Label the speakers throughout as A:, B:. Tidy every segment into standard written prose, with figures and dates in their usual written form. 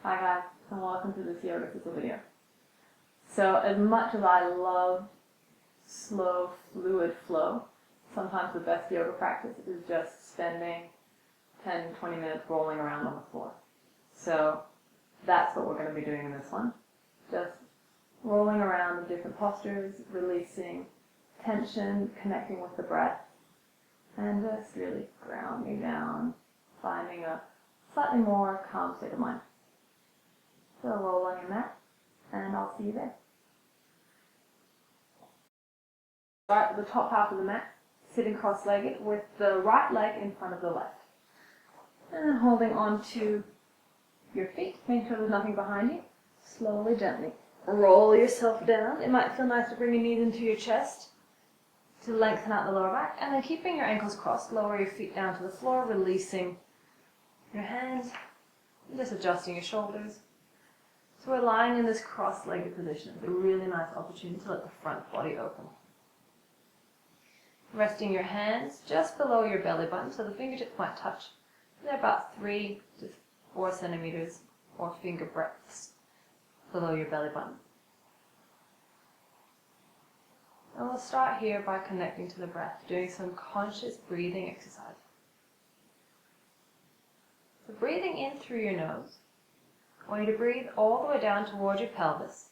A: Hi guys, and welcome to this yoga tutorial video. So as much as I love slow, fluid flow, sometimes the best yoga practice is just spending 10-20 minutes rolling around on the floor. So that's what we're going to be doing in this one. Just rolling around in different postures, releasing tension, connecting with the breath, and just really grounding down, finding a slightly more calm state of mind. So roll on your mat, and I'll see you there. Start at the top half of the mat, sitting cross-legged with the right leg in front of the left. And then holding on to your feet, making sure there's nothing behind you. Slowly, gently roll yourself down. It might feel nice to bring your knees into your chest to lengthen out the lower back. And then keeping your ankles crossed, lower your feet down to the floor, releasing your hands, and just adjusting your shoulders. So we're lying in this cross-legged position. It's a really nice opportunity to let the front body open. Resting your hands just below your belly button, so the fingertips might touch. They're about 3 to 4 centimeters or finger breadths below your belly button. And we'll start here by connecting to the breath, doing some conscious breathing exercise. So breathing in through your nose. I want you to breathe all the way down towards your pelvis,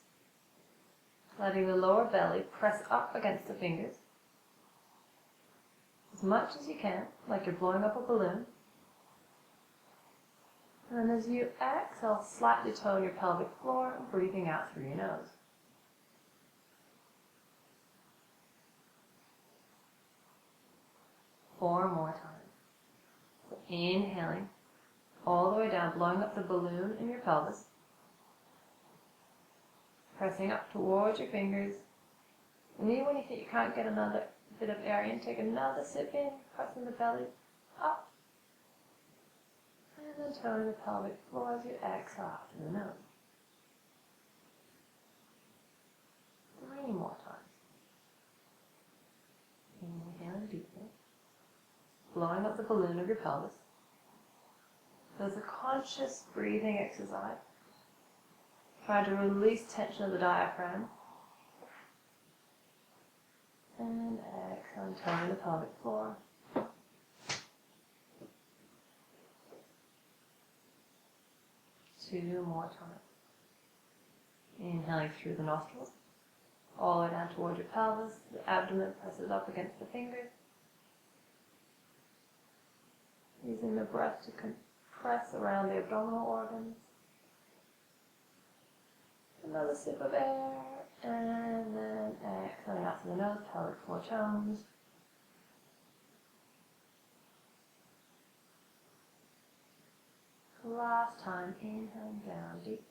A: letting the lower belly press up against the fingers as much as you can, like you're blowing up a balloon. And then as you exhale, slightly tone your pelvic floor, breathing out through your nose. Four more times. So inhaling all the way down, blowing up the balloon in your pelvis. Pressing up towards your fingers. And even when you think you can't get another bit of air in, take another sip in, pressing the belly up. And then toning the pelvic floor as you exhale out through the nose. 3 more times. Inhaling deeply. Blowing up the balloon of your pelvis. So it's a conscious breathing exercise. Trying to release tension of the diaphragm. And exhale, toning the pelvic floor. 2 more times. Inhaling through the nostrils. All the way down towards your pelvis. The abdomen presses up against the fingers. Using the breath to press around the abdominal organs. Another sip of air, and then exhaling out through the nose, pelvic floor tones. Last time, inhaling down deep.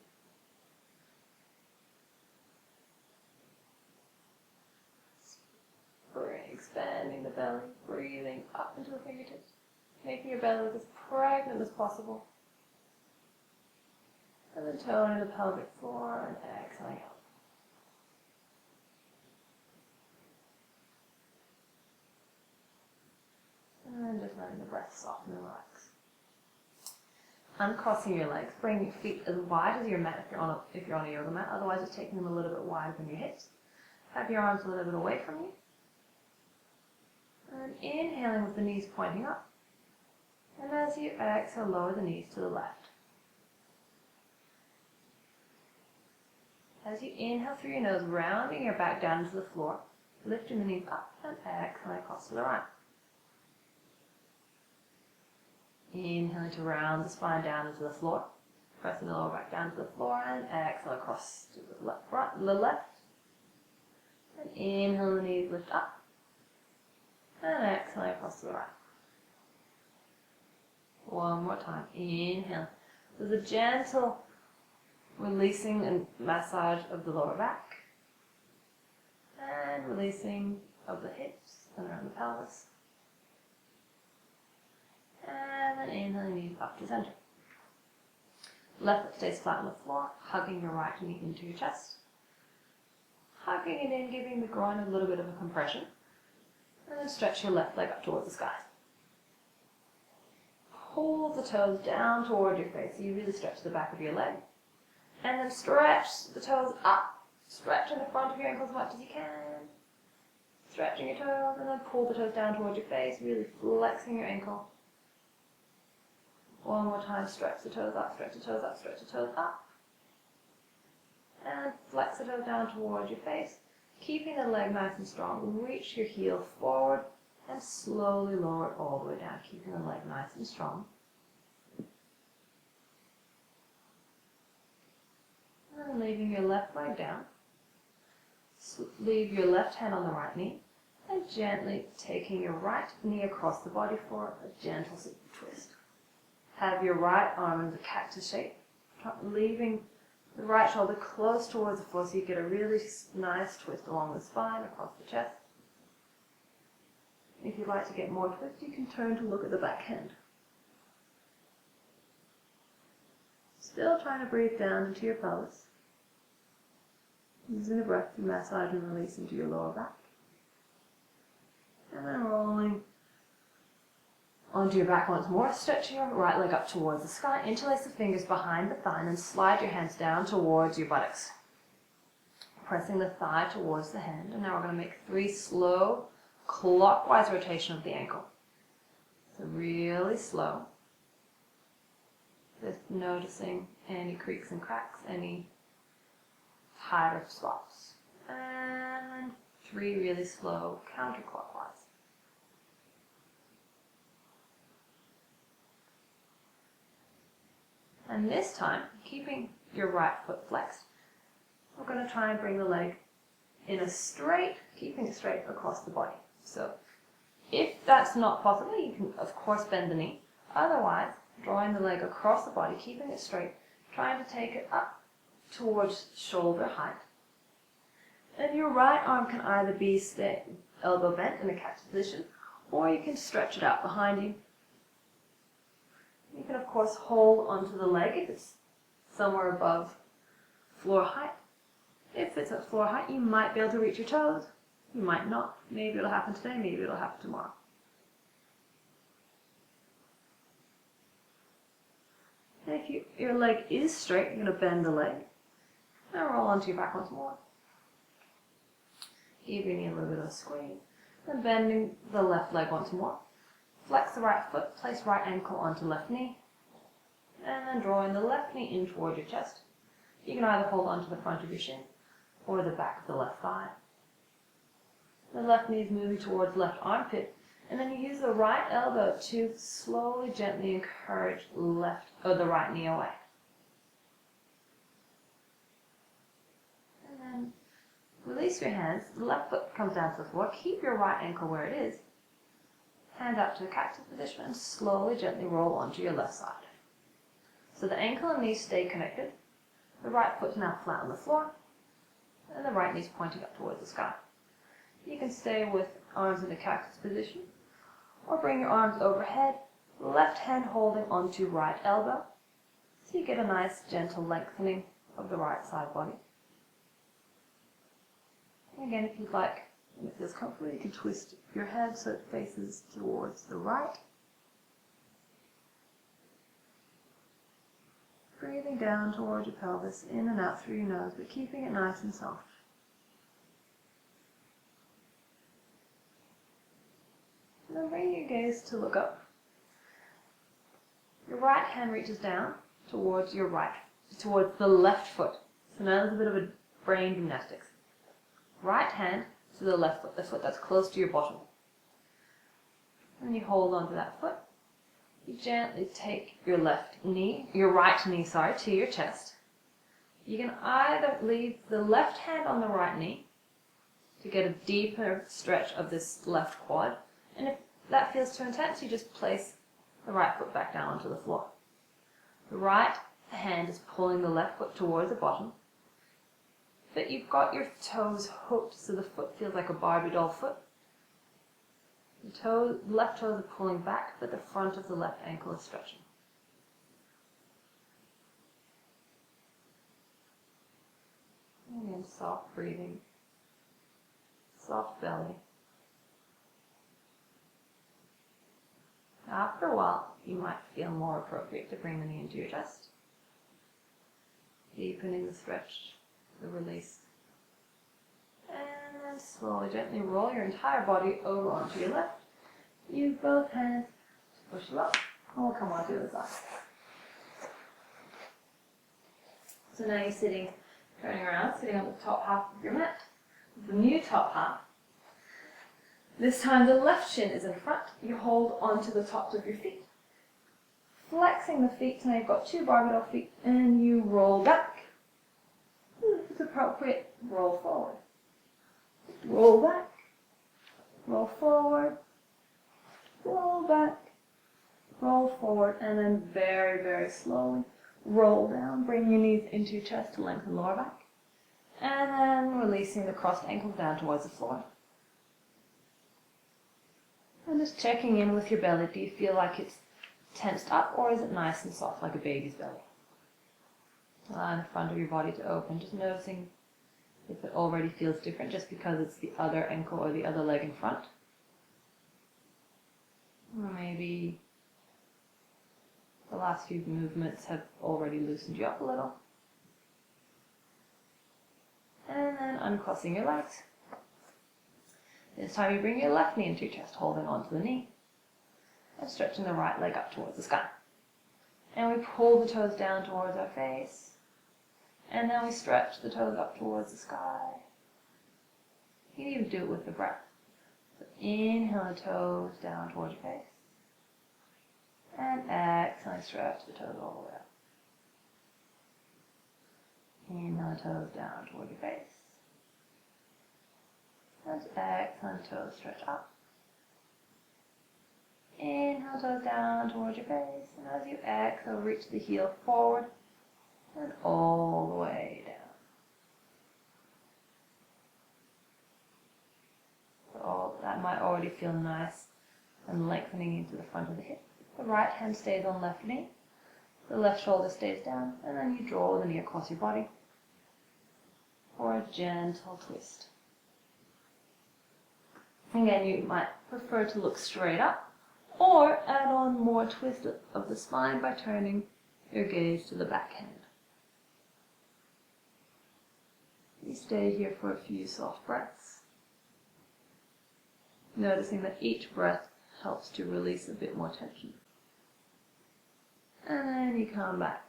A: Expanding the belly, breathing up into the fingertips. Making your belly look as pregnant as possible. And then toning the pelvic floor and exhaling out. And then just letting the breath soften and relax. Uncrossing your legs, bring your feet as wide as your mat if you're on a yoga mat, otherwise just taking them a little bit wider from your hips. Have your arms a little bit away from you. And inhaling with the knees pointing up. And as you exhale, lower the knees to the left. As you inhale through your nose, rounding your back down into the floor, lifting the knees up and exhaling across to the right. Inhaling to round the spine down into the floor, pressing the lower back down to the floor and exhale across to the left. And inhale, the knees lift up and exhale across to the right. One more time. Inhale. There's a gentle releasing and massage of the lower back. And releasing of the hips and around the pelvis. And then inhaling, knees up to center. Left foot stays flat on the floor, hugging your right knee into your chest. Hugging it in, giving the groin a little bit of a compression. And then stretch your left leg up towards the sky.
B: pull the toes down toward your face. So you really stretch the back of your leg. And then stretch the toes up. Stretching the front of your ankle as much as you can. Stretching your toes, and then pull the toes down towards your face, really flexing your ankle. One more time, stretch the toes up, stretch the toes up, stretch the toes up. And flex the toes down towards your face, keeping the leg nice and strong. Reach your heel forward and slowly lower it all the way down, keeping the leg nice and strong. And leaving your left leg down. Leave your left hand on the right knee and gently taking your right knee across the body for a gentle twist. Have your right arm in the cactus shape, leaving the right shoulder close towards the floor so you get a really nice twist along the spine, across the chest. If you'd like to get more twist, you can turn to look at the back hand. Still trying to breathe down into your pelvis. Using the breath to massage and release into your lower back. And then rolling onto your back once more, stretching your right leg up towards the sky. Interlace the fingers behind the thigh and then slide your hands down towards your buttocks. Pressing the thigh towards the hand. And now we're going to make 3 slow clockwise rotation of the ankle. So really slow. Just noticing any creaks and cracks, any tighter spots. And 3 really slow counterclockwise. And this time, keeping your right foot flexed, we're going to try and bring the leg in a straight, keeping it straight across the body. So if that's not possible, you can of course bend the knee. Otherwise, drawing the leg across the body, keeping it straight, trying to take it up towards shoulder height. And your right arm can either be elbow bent in a cactus position, or you can stretch it out behind you. You can of course hold onto the leg if it's somewhere above floor height. If it's at floor height, you might be able to reach your toes. You might not. Maybe it'll happen today, maybe it'll happen tomorrow. And if your leg is straight, you're going to bend the leg. And roll onto your back once more. Give your knee a little bit of a squeeze. And bending the left leg once more. Flex the right foot, place right ankle onto left knee. And then drawing the left knee in toward your chest. You can either hold onto the front of your shin or the back of the left thigh. The left knee is moving towards left armpit. And then you use the right elbow to slowly, gently encourage the right knee away. And then release your hands. The left foot comes down to the floor. Keep your right ankle where it is. Hand out to the cactus position and slowly, gently roll onto your left side. So the ankle and knee stay connected. The right foot's now flat on the floor. And the right knee's pointing up towards the sky. You can stay with arms in the cactus position. Or bring your arms overhead, left hand holding onto right elbow, so you get a nice gentle lengthening of the right side body. And again, if you'd like, and it feels comfortable, you can twist your head so it faces towards the right. Breathing down towards your pelvis, in and out through your nose, but keeping it nice and soft. And then bring your gaze to look up. Your right hand reaches down towards towards the left foot. So now there's a bit of a brain gymnastics. Right hand to the left foot, the foot that's close to your bottom. And you hold onto that foot. You gently take your right knee, to your chest. You can either leave the left hand on the right knee to get a deeper stretch of this left quad. And if that feels too intense, you just place the right foot back down onto the floor. The right hand is pulling the left foot towards the bottom. But you've got your toes hooked so the foot feels like a Barbie doll foot. The left toes are pulling back, but the front of the left ankle is stretching. And again, soft breathing, soft belly. After a while, you might feel more appropriate to bring the knee into your chest. Deepening the stretch, the release. And then slowly, gently roll your entire body over onto your left. Use both hands to push you up, and we'll come onto the other side. So now you're sitting, turning around, sitting on the top half of your mat. The new top half. This time the left shin is in front. You hold onto the tops of your feet. Flexing the feet, so now you've got two barbell feet, and you roll back. If it's appropriate, roll forward. Roll back, roll forward, roll back, roll forward, and then very, very slowly roll down. Bring your knees into your chest to lengthen lower back. And then releasing the crossed ankles down towards the floor. And just checking in with your belly. Do you feel like it's tensed up, or is it nice and soft like a baby's belly? Allow the front of your body to open, just noticing if it already feels different just because it's the other ankle or the other leg in front. Or maybe the last few movements have already loosened you up a little. And then uncrossing your legs. This time you bring your left knee into your chest, holding onto the knee, and stretching the right leg up towards the sky. And we pull the toes down towards our face. And then we stretch the toes up towards the sky. You can even do it with the breath. So inhale the toes down towards your face. And exhale, stretch the toes all the way up. Inhale the toes down towards your face. And exhale, toes stretch up. Inhale, toes down towards your face. And as you exhale, reach the heel forward and all the way down. So that might already feel nice and lengthening into the front of the hip. The right hand stays on left knee. The left shoulder stays down. And then you draw the knee across your body for a gentle twist. Again, you might prefer to look straight up or add on more twist of the spine by turning your gaze to the back hand. You stay here for a few soft breaths, noticing that each breath helps to release a bit more tension. And then you come back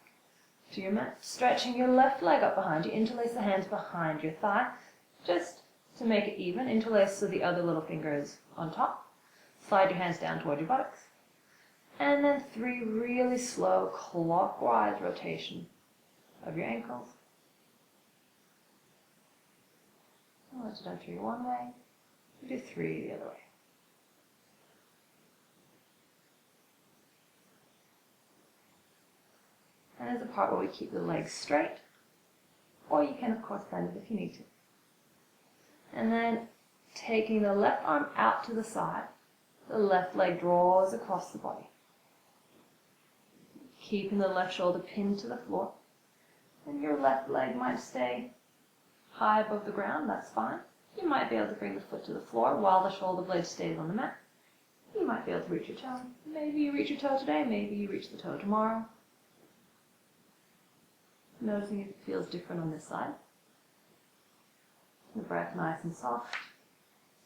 B: to your mat, stretching your left leg up behind you. Interlace the hands behind your thigh, just to make it even. Interlace so the other little finger is on top. Slide your hands down toward your buttocks. And then 3 really slow clockwise rotation of your ankles. Once you've done 3 one way, you do 3 the other way. And there's a part where we keep the legs straight, or you can of course bend it if you need to. And then taking the left arm out to the side, the left leg draws across the body. Keeping the left shoulder pinned to the floor. And your left leg might stay high above the ground, that's fine. You might be able to bring the foot to the floor while the shoulder blade stays on the mat. You might be able to reach your toe. Maybe you reach your toe today, maybe you reach the toe tomorrow. Noticing if it feels different on this side. The breath nice and soft.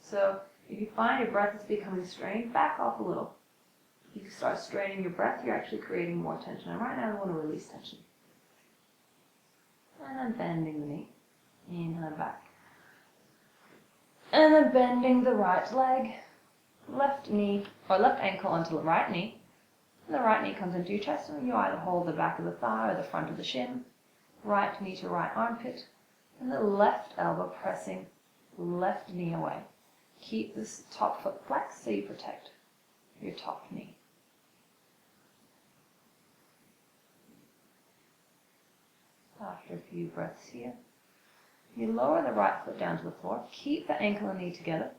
B: So if you find your breath is becoming strained, back off a little. If you start straining your breath, you're actually creating more tension. And right now we want to release tension. And then bending the knee. Inhale back. And then bending the right leg. Left knee, or left ankle onto the right knee. And the right knee comes into your chest, and you either hold the back of the thigh or the front of the shin. Right knee to right armpit. And the left elbow pressing left knee away. Keep this top foot flexed so you protect your top knee. After a few breaths here, you lower the right foot down to the floor. Keep the ankle and knee together.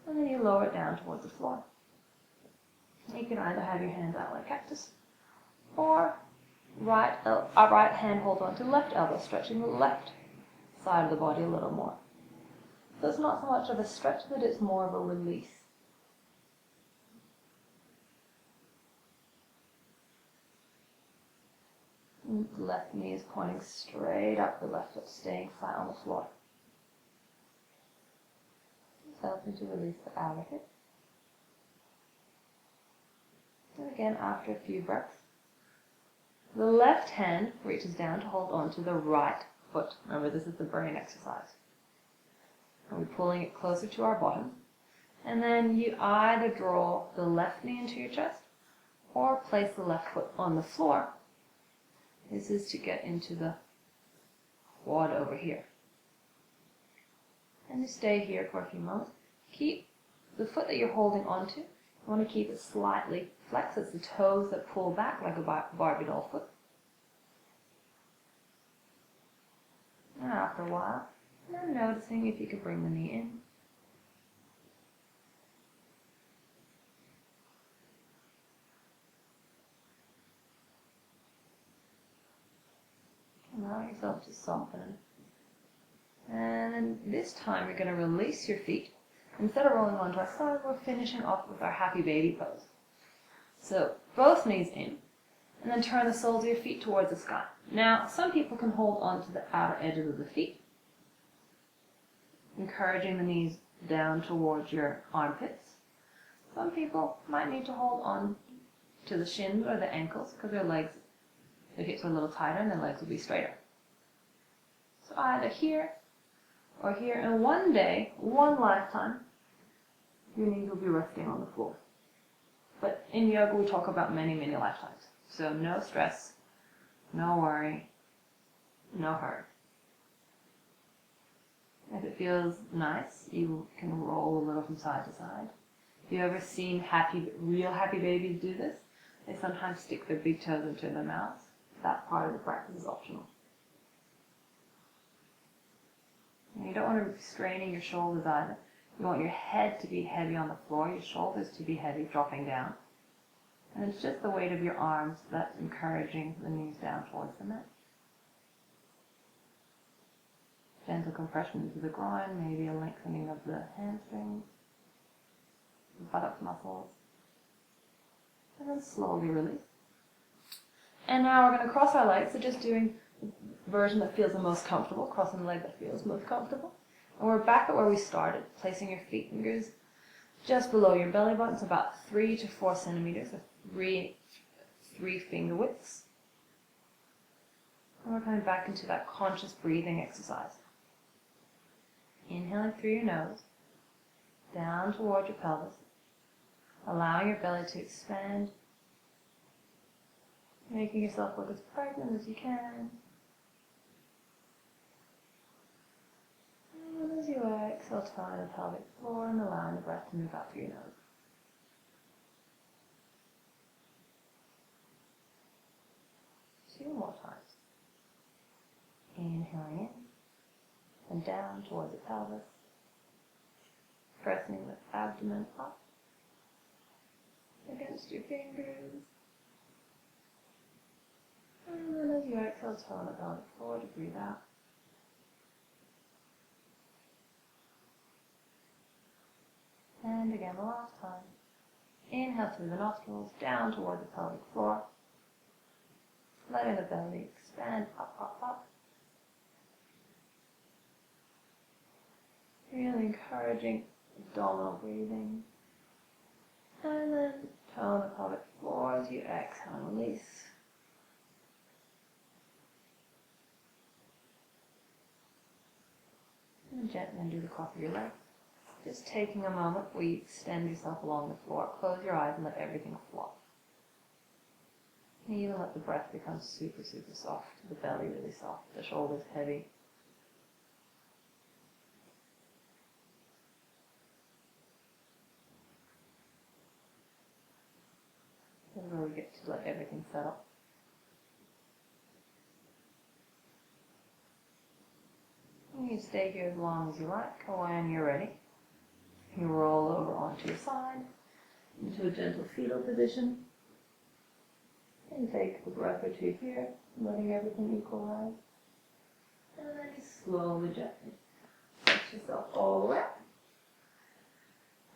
B: And then you lower it down towards the floor. You can either have your hands out like cactus, or right hand holds onto left elbow, stretching the left side of the body a little more. So it's not so much of a stretch, but it's more of a release. The left knee is pointing straight up, the left foot staying flat on the floor. It's helping to release the outer hip. And again, after a few breaths, the left hand reaches down to hold on to the right foot. Remember, this is the brain exercise. And we're pulling it closer to our bottom. And then you either draw the left knee into your chest or place the left foot on the floor. This is to get into the quad over here. And you stay here for a few moments. Keep the foot that you're holding onto, you want to keep it slightly flexed. It's the toes that pull back like a Barbie doll foot. And after a while, I'm noticing if you could bring the knee in. Allow yourself to soften. And then this time you're going to release your feet. Instead of rolling onto our side, we're finishing off with our happy baby pose. So both knees in, and then turn the soles of your feet towards the sky. Now, some people can hold on to the outer edges of the feet, encouraging the knees down towards your armpits. Some people might need to hold on to the shins or the ankles because their hips are a little tighter and their legs will be straighter. So either here or here, and one day, one lifetime, your knees will be resting on the floor. But in yoga we talk about many, many lifetimes. So no stress, no worry, no hurry. If it feels nice, you can roll a little from side to side. If you've ever seen real happy babies do this, they sometimes stick their big toes into their mouths. That part of the practice is optional. And you don't want to be straining your shoulders either. You want your head to be heavy on the floor, your shoulders to be heavy, dropping down. And it's just the weight of your arms that's encouraging the knees down towards the mat. Gentle compression into the groin, maybe a lengthening of the hamstrings, the buttocks muscles. And then slowly release. And now we're going to cross our legs, so just doing the version that feels the most comfortable, crossing the leg that feels most comfortable. And we're back at where we started, placing your fingers just below your belly button, so about 3 to 4 centimeters, so three finger widths. And we're coming back into that conscious breathing exercise. Inhaling through your nose, down toward your pelvis, allowing your belly to expand, making yourself look as pregnant as you can. And as you exhale, toning the pelvic floor and allowing the breath to move out through your nose. Two more times. Inhaling in and down towards the pelvis, pressing the abdomen up against your fingers. And then as you exhale, tone the pelvic floor to breathe out. And again, the last time. Inhale through the nostrils, down toward the pelvic floor. Letting the belly expand up, up, up. Really encouraging abdominal breathing. And then tone the pelvic floor as you exhale and release. And gently undo the cross of your leg. Just taking a moment where you extend yourself along the floor. Close your eyes and let everything flop. And even let the breath become super, super soft. The belly really soft. The shoulders heavy. And where we get to let everything settle. And you stay here as long as you like, or when you're ready. You roll over onto your side, into a gentle fetal position. And take a breath or two here, letting everything equalize. And then you slowly, gently push yourself all the way up.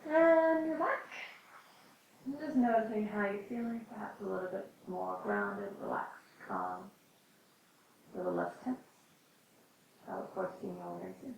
B: And you're back. And just noticing how you're feeling, perhaps a little bit more grounded, relaxed, calm.
A: less tense. I look forward to seeing you all very soon.